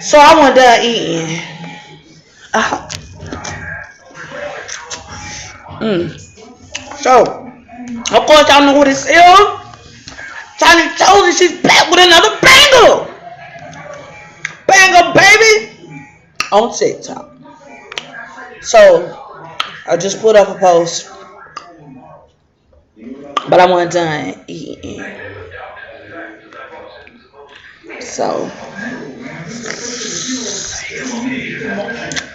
So I went done eating. Uh, So, of course, y'all know who this is. Tiny Toes, and she's back with another banger. Banger, baby. On TikTok. So, I just put up a post, but I wasn't done eating. So,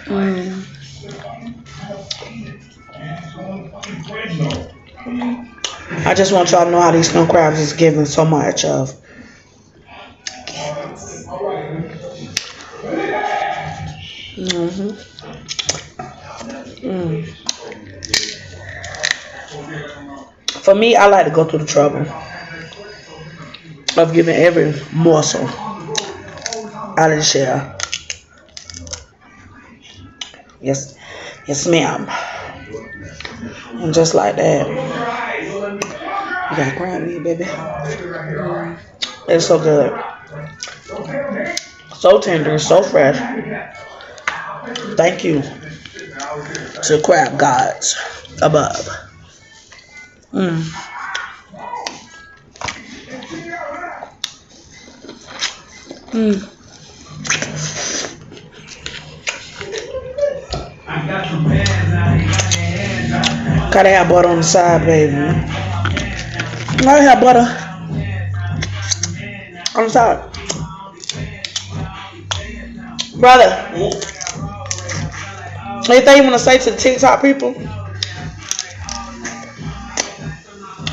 mm, I just want y'all to know how these snow crabs is giving so much of. hmm Mm. For me, I like to go through the trouble of giving every morsel out of the shell. Yes, yes, ma'am. And just like that, you got ground meat, baby. It's so good, so tender, so fresh. Thank you to crab gods above. Mm. Mm. Gotta have butter on the side, baby. Gotta have butter on the side. Brother, anything you want to say to the TikTok people?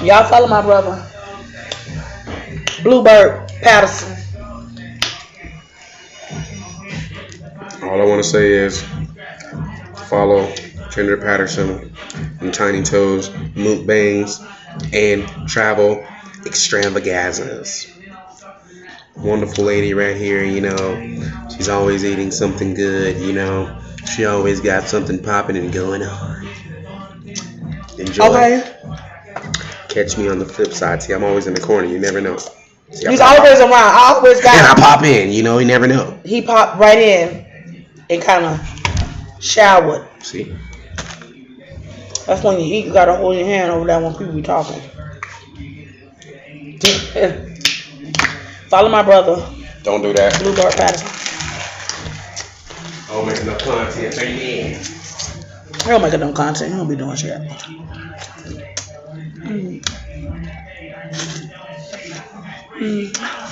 Y'all follow my brother, Bluebird Patterson. All I want to say is follow Kendra Patterson and Tiny Toes mukbangs and travel extravaganzas. Wonderful lady right here, She's always eating something good. She always got something popping and going on. Enjoy. Okay. Catch me on the flip side. See, I'm always in the corner. You never know. See, He's always around. I always got and I him. pop in. You never know. He popped right in and kind of showered. See? That's when you eat, you gotta hold your hand over there when people be talking. Follow my brother, Don't do that. Bluebird Patterson. I'll make enough content. Turn it in. He don't make no content. He don't be doing shit. Mm. Mm.